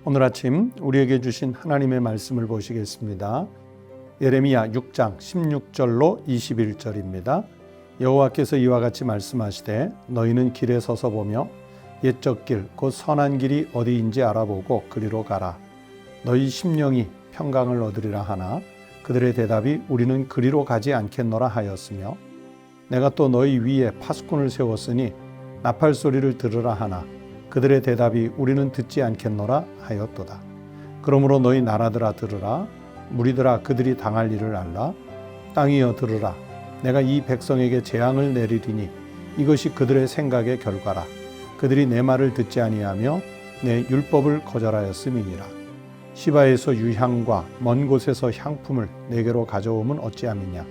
오늘 아침 우리에게 주신 하나님의 말씀을 보시겠습니다. 예레미야 6장 16절로 21절입니다. 여호와께서 이와 같이 말씀하시되 너희는 길에 서서 보며 옛적 길 곧 선한 길이 어디인지 알아보고 그리로 가라. 너희 심령이 평강을 얻으리라 하나 그들의 대답이 우리는 그리로 가지 않겠노라 하였으며 내가 또 너희 위에 파수꾼을 세웠으니 나팔 소리를 들으라 하나 그들의 대답이 우리는 듣지 않겠노라 하였도다. 그러므로 너희 나라들아 들으라. 무리들아 그들이 당할 일을 알라. 땅이여 들으라. 내가 이 백성에게 재앙을 내리리니 이것이 그들의 생각의 결과라. 그들이 내 말을 듣지 아니하며 내 율법을 거절하였음이니라. 시바에서 유향과 먼 곳에서 향품을 내게로 가져오면 어찌함이냐.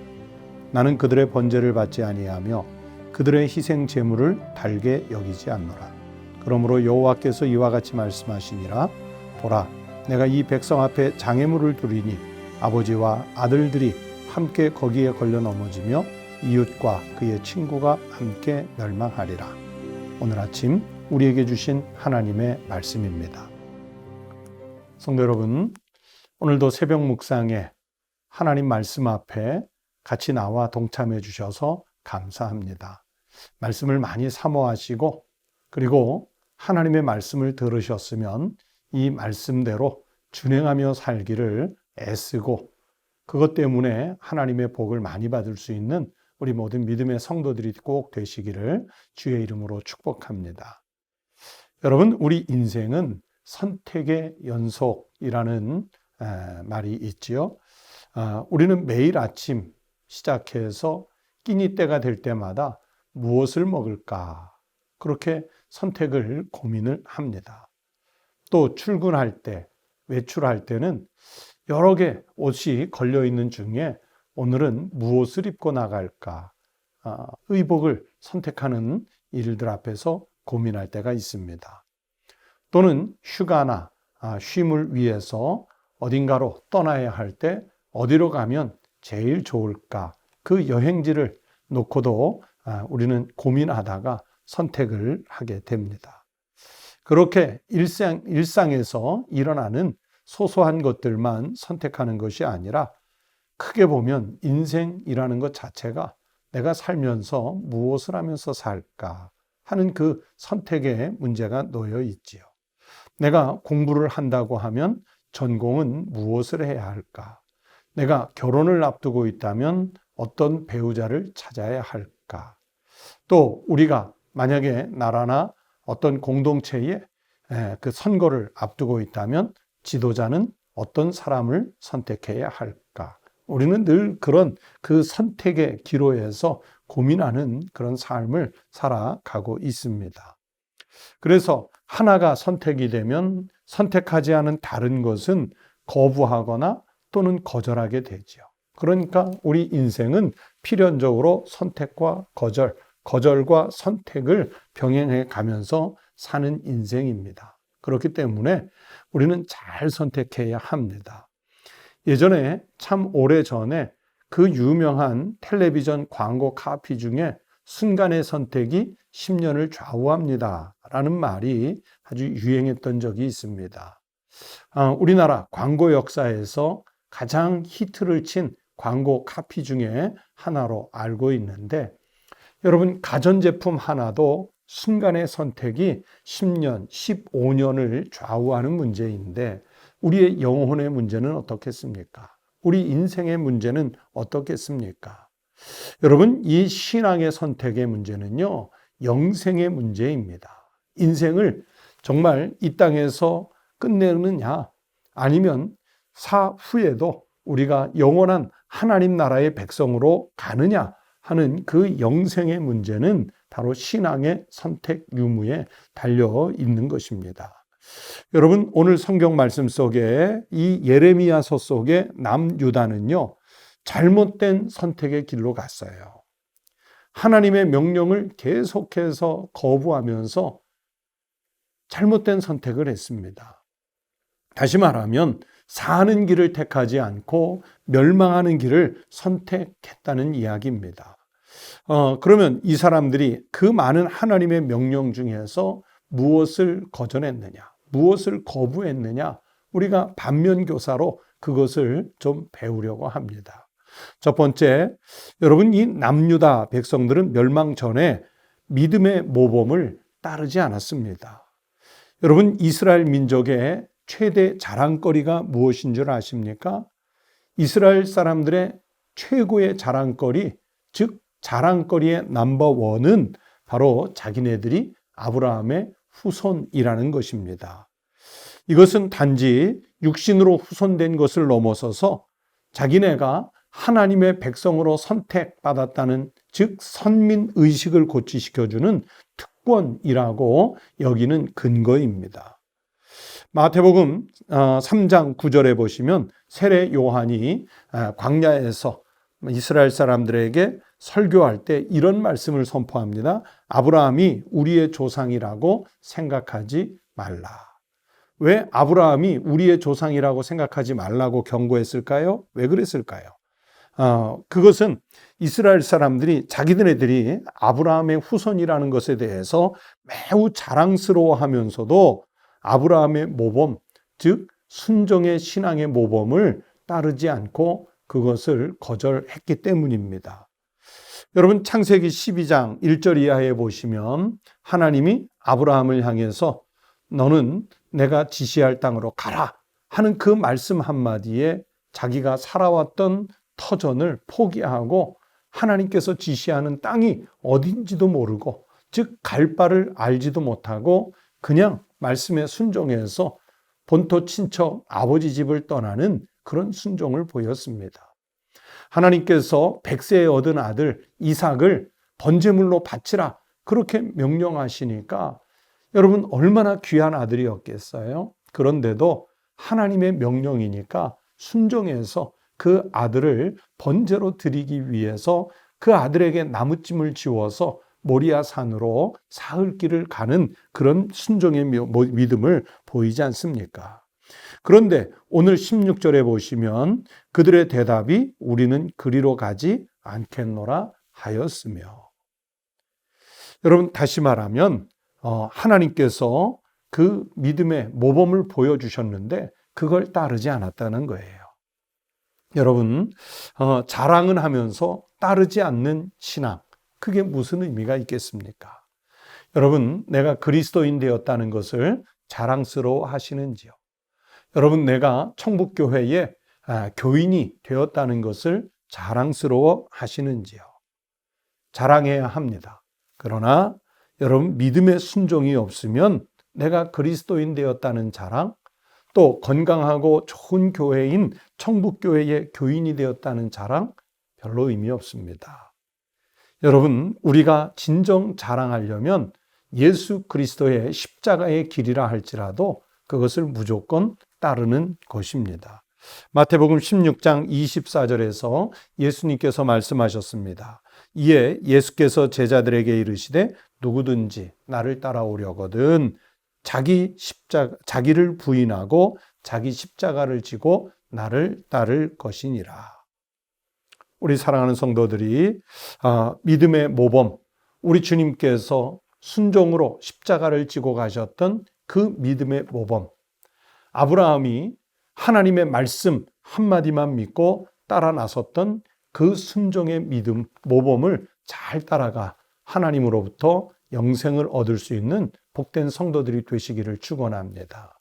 나는 그들의 번제를 받지 아니하며 그들의 희생 제물을 달게 여기지 않노라. 그러므로 여호와께서 이와 같이 말씀하시니라. 보라, 내가 이 백성 앞에 장애물을 두리니 아버지와 아들들이 함께 거기에 걸려 넘어지며 이웃과 그의 친구가 함께 멸망하리라. 오늘 아침 우리에게 주신 하나님의 말씀입니다. 성도 여러분, 오늘도 새벽 묵상에 하나님 말씀 앞에 같이 나와 동참해 주셔서 감사합니다. 말씀을 많이 사모하시고 그리고 하나님의 말씀을 들으셨으면 이 말씀대로 준행하며 살기를 애쓰고 그것 때문에 하나님의 복을 많이 받을 수 있는 우리 모든 믿음의 성도들이 꼭 되시기를 주의 이름으로 축복합니다. 여러분, 우리 인생은 선택의 연속이라는 말이 있지요. 우리는 매일 아침 시작해서 끼니 때가 될 때마다 무엇을 먹을까? 그렇게 선택을 고민을 합니다. 또 출근할 때, 외출할 때는 여러 개 옷이 걸려있는 중에 오늘은 무엇을 입고 나갈까? 의복을 선택하는 일들 앞에서 고민할 때가 있습니다. 또는 휴가나 쉼을 위해서 어딘가로 떠나야 할 때 어디로 가면 제일 좋을까? 그 여행지를 놓고도 우리는 고민하다가 선택을 하게 됩니다. 그렇게 일상에서 일어나는 소소한 것들만 선택하는 것이 아니라 크게 보면 인생이라는 것 자체가 내가 살면서 무엇을 하면서 살까 하는 그 선택의 문제가 놓여 있지요. 내가 공부를 한다고 하면 전공은 무엇을 해야 할까? 내가 결혼을 앞두고 있다면 어떤 배우자를 찾아야 할까? 또 우리가 만약에 나라나 어떤 공동체에 그 선거를 앞두고 있다면 지도자는 어떤 사람을 선택해야 할까? 우리는 늘 그런 그 선택의 기로에서 고민하는 그런 삶을 살아가고 있습니다. 그래서 하나가 선택이 되면 선택하지 않은 다른 것은 거부하거나 또는 거절하게 되죠. 그러니까 우리 인생은 필연적으로 선택과 거절, 거절과 선택을 병행해 가면서 사는 인생입니다. 그렇기 때문에 우리는 잘 선택해야 합니다. 예전에 참 오래전에 그 유명한 텔레비전 광고 카피 중에 순간의 선택이 10년을 좌우합니다 라는 말이 아주 유행했던 적이 있습니다. 우리나라 광고 역사에서 가장 히트를 친 광고 카피 중에 하나로 알고 있는데 여러분, 가전제품 하나도 순간의 선택이 10년, 15년을 좌우하는 문제인데 우리의 영혼의 문제는 어떻겠습니까? 우리 인생의 문제는 어떻겠습니까? 여러분, 이 신앙의 선택의 문제는요, 영생의 문제입니다. 인생을 정말 이 땅에서 끝내느냐 아니면 사후에도 우리가 영원한 하나님 나라의 백성으로 가느냐 하는 그 영생의 문제는 바로 신앙의 선택 유무에 달려 있는 것입니다. 여러분, 오늘 성경 말씀 속에 이 예레미야서 속에 남유다는요, 잘못된 선택의 길로 갔어요. 하나님의 명령을 계속해서 거부하면서 잘못된 선택을 했습니다. 다시 말하면 사는 길을 택하지 않고 멸망하는 길을 선택했다는 이야기입니다. 그러면 이 사람들이 그 많은 하나님의 명령 중에서 무엇을 거절했느냐? 무엇을 거부했느냐? 우리가 반면교사로 그것을 좀 배우려고 합니다. 첫 번째, 여러분, 이 남유다 백성들은 멸망 전에 믿음의 모범을 따르지 않았습니다. 여러분, 이스라엘 민족의 최대 자랑거리가 무엇인 줄 아십니까? 이스라엘 사람들의 최고의 자랑거리, 즉 자랑거리의 넘버원은 바로 자기네들이 아브라함의 후손이라는 것입니다. 이것은 단지 육신으로 후손된 것을 넘어서서 자기네가 하나님의 백성으로 선택받았다는, 즉 선민의식을 고취시켜주는 특권이라고 여기는 근거입니다. 마태복음 3장 9절에 보시면 세례 요한이 광야에서 이스라엘 사람들에게 설교할 때 이런 말씀을 선포합니다. 아브라함이 우리의 조상이라고 생각하지 말라. 왜 아브라함이 우리의 조상이라고 생각하지 말라고 경고했을까요? 왜 그랬을까요? 그것은 이스라엘 사람들이 자기들이 아브라함의 후손이라는 것에 대해서 매우 자랑스러워하면서도 아브라함의 모범, 즉 순종의 신앙의 모범을 따르지 않고 그것을 거절했기 때문입니다. 여러분, 창세기 12장 1절 이하에 보시면 하나님이 아브라함을 향해서 너는 내가 지시할 땅으로 가라 하는 그 말씀 한마디에 자기가 살아왔던 터전을 포기하고 하나님께서 지시하는 땅이 어딘지도 모르고, 즉 갈 바를 알지도 못하고 그냥 말씀에 순종해서 본토 친척 아버지 집을 떠나는 그런 순종을 보였습니다. 하나님께서 100세에 얻은 아들 이삭을 번제물로 바치라 그렇게 명령하시니까 여러분, 얼마나 귀한 아들이었겠어요? 그런데도 하나님의 명령이니까 순종해서 그 아들을 번제로 드리기 위해서 그 아들에게 나무찜을 지워서 모리아 산으로 사흘길을 가는 그런 순종의 믿음을 보이지 않습니까? 그런데 오늘 16절에 보시면 그들의 대답이 우리는 그리로 가지 않겠노라 하였으며, 여러분, 다시 말하면 하나님께서 그 믿음의 모범을 보여주셨는데 그걸 따르지 않았다는 거예요. 여러분, 자랑은 하면서 따르지 않는 신앙, 그게 무슨 의미가 있겠습니까? 여러분, 내가 그리스도인 되었다는 것을 자랑스러워 하시는지요? 여러분, 내가 천국교회의 교인이 되었다는 것을 자랑스러워 하시는지요? 자랑해야 합니다. 그러나 여러분, 믿음의 순종이 없으면 내가 그리스도인 되었다는 자랑, 또 건강하고 좋은 교회인 천국교회의 교인이 되었다는 자랑, 별로 의미 없습니다. 여러분, 우리가 진정 자랑하려면 예수 그리스도의 십자가의 길이라 할지라도 그것을 무조건 따르는 것입니다. 마태복음 16장 24절에서 예수님께서 말씀하셨습니다. 이에 예수께서 제자들에게 이르시되 누구든지 나를 따라오려거든 자기를 부인하고 자기 십자가를 지고 나를 따를 것이니라. 우리 사랑하는 성도들이 믿음의 모범, 우리 주님께서 순종으로 십자가를 지고 가셨던 그 믿음의 모범, 아브라함이 하나님의 말씀 한마디만 믿고 따라 나섰던 그 순종의 믿음, 모범을 잘 따라가 하나님으로부터 영생을 얻을 수 있는 복된 성도들이 되시기를 축원합니다.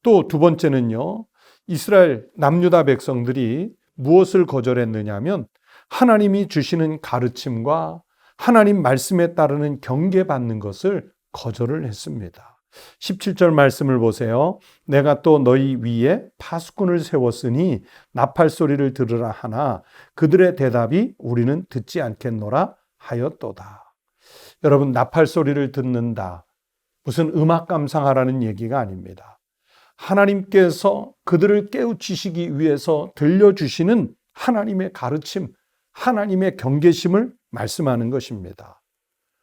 또 두 번째는요, 이스라엘 남유다 백성들이 무엇을 거절했느냐면 하나님이 주시는 가르침과 하나님 말씀에 따르는 경계받는 것을 거절을 했습니다. 17절 말씀을 보세요. 내가 또 너희 위에 파수꾼을 세웠으니 나팔 소리를 들으라 하나 그들의 대답이 우리는 듣지 않겠노라 하였도다. 여러분, 나팔 소리를 듣는다, 무슨 음악 감상하라는 얘기가 아닙니다. 하나님께서 그들을 깨우치시기 위해서 들려주시는 하나님의 가르침, 하나님의 경계심을 말씀하는 것입니다.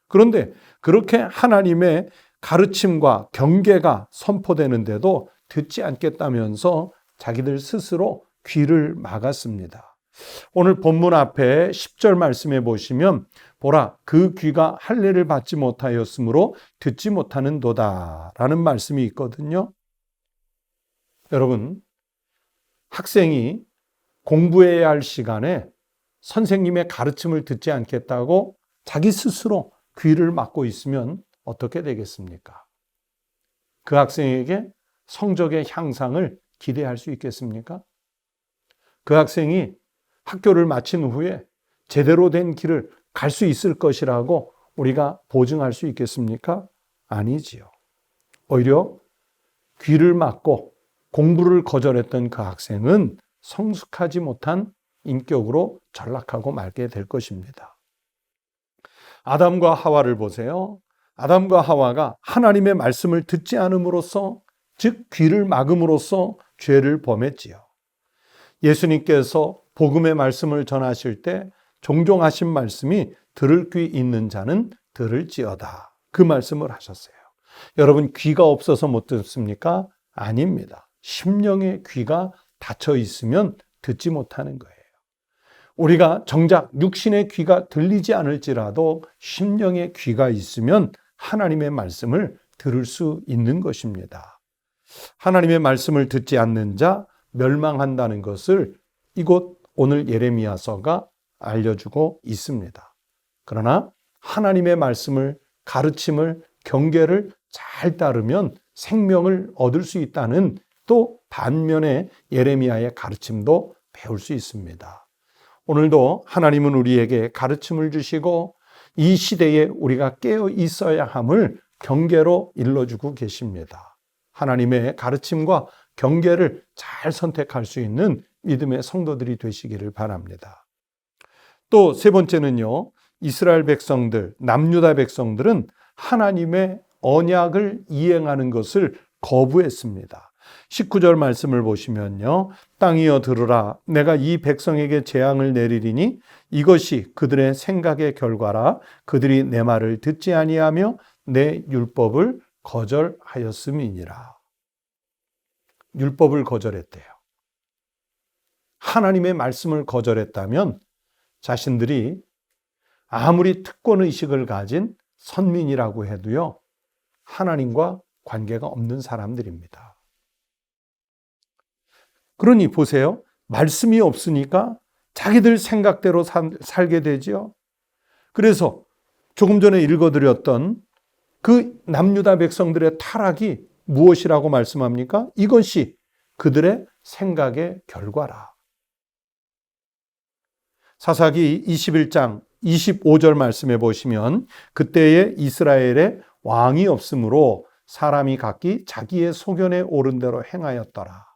그런데 그렇게 하나님의 가르침과 경계가 선포되는데도 듣지 않겠다면서 자기들 스스로 귀를 막았습니다. 오늘 본문 앞에 10절 말씀에 보시면 보라 그 귀가 할례를 받지 못하였으므로 듣지 못하는도다 라는 말씀이 있거든요. 여러분, 학생이 공부해야 할 시간에 선생님의 가르침을 듣지 않겠다고 자기 스스로 귀를 막고 있으면 어떻게 되겠습니까? 그 학생에게 성적의 향상을 기대할 수 있겠습니까? 그 학생이 학교를 마친 후에 제대로 된 길을 갈 수 있을 것이라고 우리가 보증할 수 있겠습니까? 아니지요. 오히려 귀를 막고 공부를 거절했던 그 학생은 성숙하지 못한 인격으로 전락하고 말게 될 것입니다. 아담과 하와를 보세요. 아담과 하와가 하나님의 말씀을 듣지 않음으로써, 즉 귀를 막음으로써 죄를 범했지요. 예수님께서 복음의 말씀을 전하실 때 종종 하신 말씀이 들을 귀 있는 자는 들을지어다. 그 말씀을 하셨어요. 여러분, 귀가 없어서 못 듣습니까? 아닙니다. 심령의 귀가 닫혀 있으면 듣지 못하는 거예요. 우리가 정작 육신의 귀가 들리지 않을지라도 심령의 귀가 있으면 하나님의 말씀을 들을 수 있는 것입니다. 하나님의 말씀을 듣지 않는 자 멸망한다는 것을 이곳 오늘 예레미야서가 알려주고 있습니다. 그러나 하나님의 말씀을, 가르침을, 경계를 잘 따르면 생명을 얻을 수 있다는 또 반면의 예레미야의 가르침도 배울 수 있습니다. 오늘도 하나님은 우리에게 가르침을 주시고 이 시대에 우리가 깨어 있어야 함을 경계로 일러주고 계십니다. 하나님의 가르침과 경계를 잘 선택할 수 있는 믿음의 성도들이 되시기를 바랍니다. 또 세 번째는요, 이스라엘 백성들, 남유다 백성들은 하나님의 언약을 이행하는 것을 거부했습니다. 19절 말씀을 보시면요, 땅이여 들으라, 내가 이 백성에게 재앙을 내리리니 이것이 그들의 생각의 결과라. 그들이 내 말을 듣지 아니하며 내 율법을 거절하였음이니라. 율법을 거절했대요. 하나님의 말씀을 거절했다면 자신들이 아무리 특권의식을 가진 선민이라고 해도요, 하나님과 관계가 없는 사람들입니다. 그러니 보세요. 말씀이 없으니까 자기들 생각대로 살게 되지요. 그래서 조금 전에 읽어드렸던 그 남유다 백성들의 타락이 무엇이라고 말씀합니까? 이것이 그들의 생각의 결과라. 사사기 21장 25절 말씀해 보시면 그때에 이스라엘에 왕이 없으므로 사람이 각기 자기의 소견에 오른 대로 행하였더라.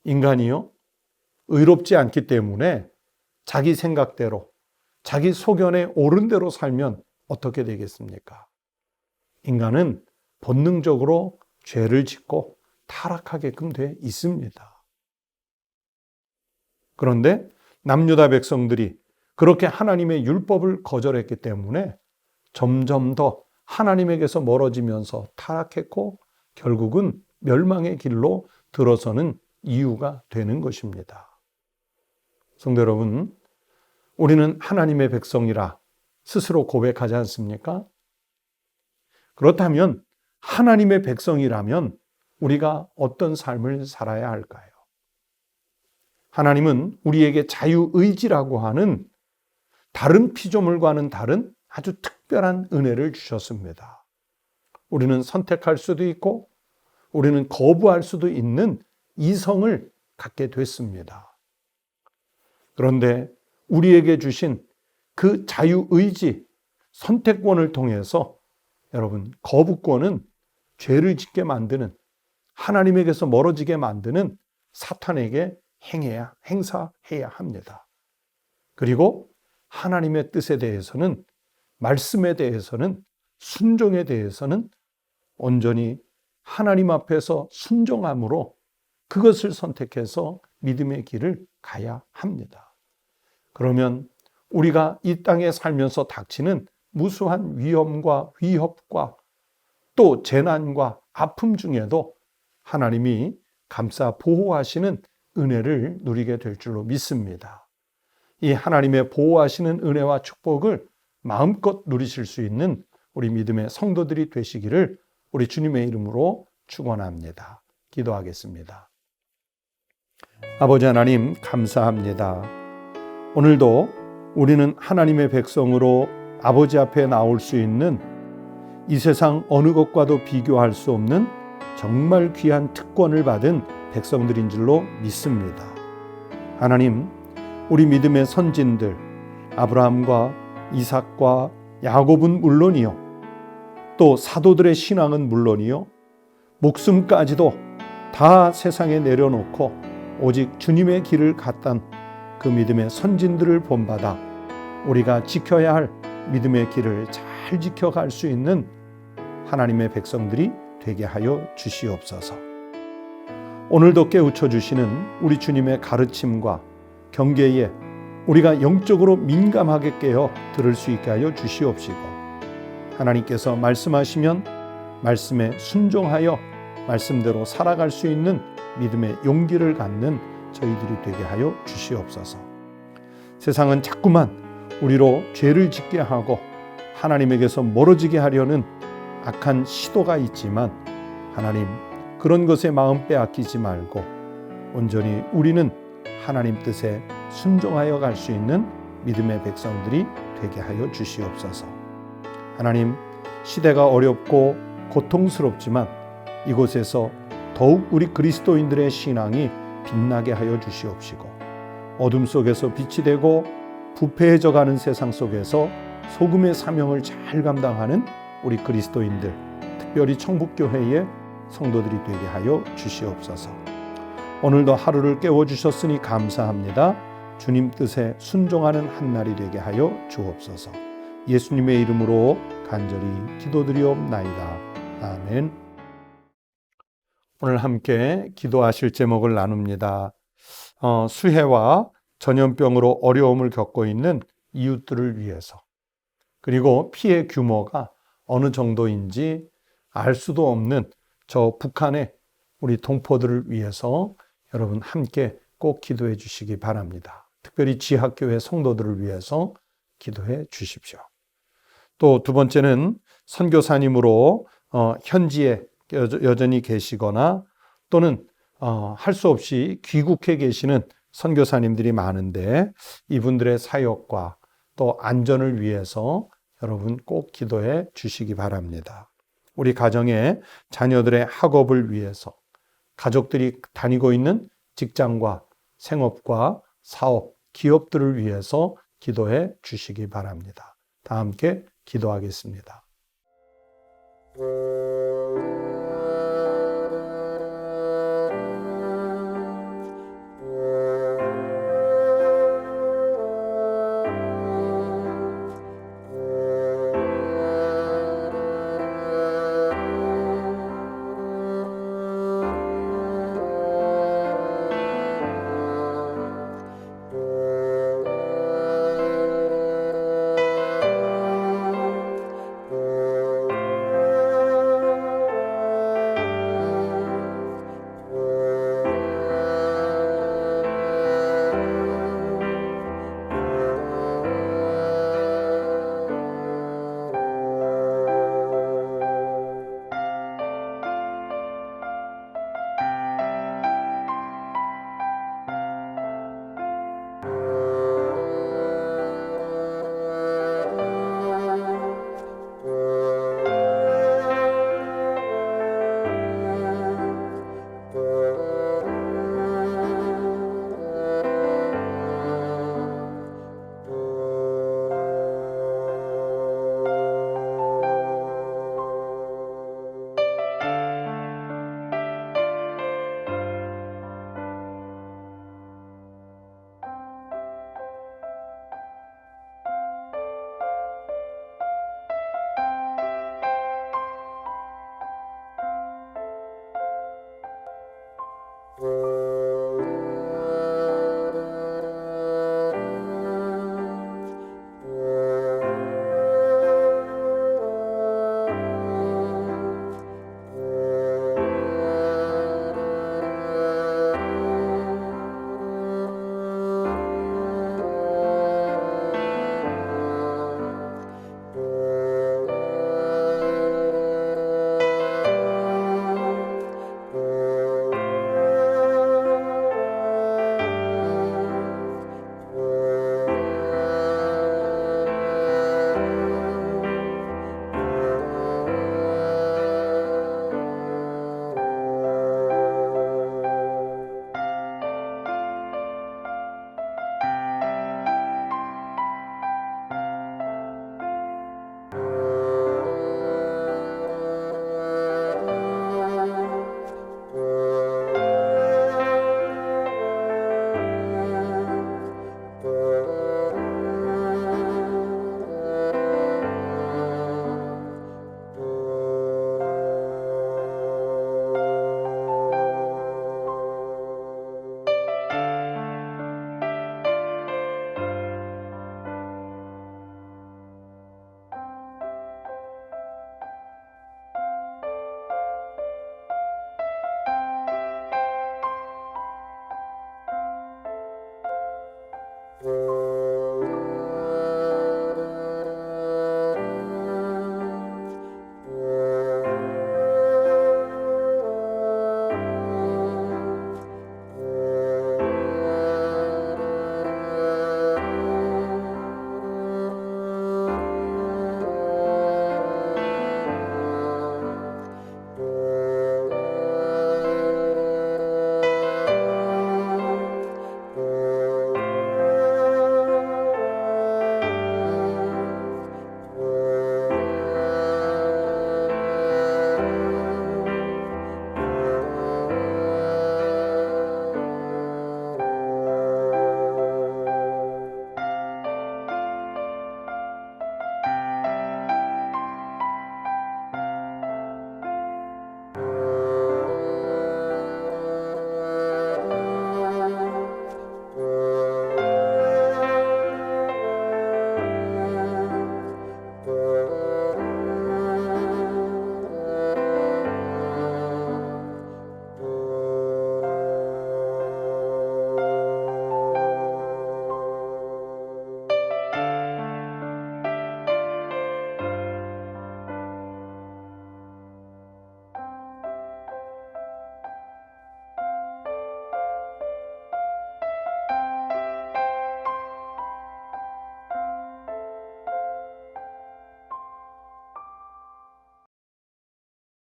인간이요, 의롭지 않기 때문에 자기 생각대로, 자기 소견에 오른 대로 살면 어떻게 되겠습니까? 인간은 본능적으로 죄를 짓고 타락하게끔 돼 있습니다. 그런데 남유다 백성들이 그렇게 하나님의 율법을 거절했기 때문에 점점 더 하나님에게서 멀어지면서 타락했고 결국은 멸망의 길로 들어서는 이유가 되는 것입니다. 성도 여러분, 우리는 하나님의 백성이라 스스로 고백하지 않습니까? 그렇다면 하나님의 백성이라면 우리가 어떤 삶을 살아야 할까요? 하나님은 우리에게 자유의지라고 하는 다른 피조물과는 다른 아주 특별한 은혜를 주셨습니다. 우리는 선택할 수도 있고 우리는 거부할 수도 있는 이성을 갖게 됐습니다. 그런데 우리에게 주신 그 자유의지, 선택권을 통해서 여러분, 거부권은 죄를 짓게 만드는, 하나님에게서 멀어지게 만드는 사탄에게 행사해야 합니다. 그리고 하나님의 뜻에 대해서는, 말씀에 대해서는, 순종에 대해서는 온전히 하나님 앞에서 순종함으로 그것을 선택해서 믿음의 길을 가야 합니다. 그러면 우리가 이 땅에 살면서 닥치는 무수한 위험과 위협과 또 재난과 아픔 중에도 하나님이 감싸 보호하시는 은혜를 누리게 될 줄로 믿습니다. 이 하나님의 보호하시는 은혜와 축복을 마음껏 누리실 수 있는 우리 믿음의 성도들이 되시기를 우리 주님의 이름으로 축원합니다. 기도하겠습니다. 아버지 하나님 감사합니다. 오늘도 우리는 하나님의 백성으로 아버지 앞에 나올 수 있는 이 세상 어느 것과도 비교할 수 없는 정말 귀한 특권을 받은 백성들인 줄로 믿습니다. 하나님, 우리 믿음의 선진들 아브라함과 이삭과 야곱은 물론이요, 또 사도들의 신앙은 물론이요, 목숨까지도 다 세상에 내려놓고 오직 주님의 길을 갔던 그 믿음의 선진들을 본받아 우리가 지켜야 할 믿음의 길을 잘 지켜갈 수 있는 하나님의 백성들이 되게 하여 주시옵소서. 오늘도 깨우쳐 주시는 우리 주님의 가르침과 경계에 우리가 영적으로 민감하게 깨어 들을 수 있게 하여 주시옵시고, 하나님께서 말씀하시면 말씀에 순종하여 말씀대로 살아갈 수 있는 믿음의 용기를 갖는 저희들이 되게 하여 주시옵소서. 세상은 자꾸만 우리로 죄를 짓게 하고 하나님에게서 멀어지게 하려는 악한 시도가 있지만, 하나님, 그런 것에 마음 빼앗기지 말고 온전히 우리는 하나님 뜻에 순종하여 갈 수 있는 믿음의 백성들이 되게 하여 주시옵소서. 하나님, 시대가 어렵고 고통스럽지만 이곳에서 더욱 우리 그리스도인들의 신앙이 빛나게 하여 주시옵시고, 어둠 속에서 빛이 되고 부패해져 가는 세상 속에서 소금의 사명을 잘 감당하는 우리 그리스도인들, 특별히 청북교회의 성도들이 되게 하여 주시옵소서. 오늘도 하루를 깨워주셨으니 감사합니다. 주님 뜻에 순종하는 한 날이 되게 하여 주옵소서. 예수님의 이름으로 간절히 기도드리옵나이다. 아멘. 오늘 함께 기도하실 제목을 나눕니다. 수해와 전염병으로 어려움을 겪고 있는 이웃들을 위해서, 그리고 피해 규모가 어느 정도인지 알 수도 없는 저 북한의 우리 동포들을 위해서 여러분 함께 꼭 기도해 주시기 바랍니다. 특별히 지하교회 성도들을 위해서 기도해 주십시오. 또 두 번째는 선교사님으로 현지에 여전히 계시거나 또는 할 수 없이 귀국해 계시는 선교사님들이 많은데, 이분들의 사역과 또 안전을 위해서 여러분 꼭 기도해 주시기 바랍니다. 우리 가정의 자녀들의 학업을 위해서, 가족들이 다니고 있는 직장과 생업과 사업, 기업들을 위해서 기도해 주시기 바랍니다. 다 함께 기도하겠습니다.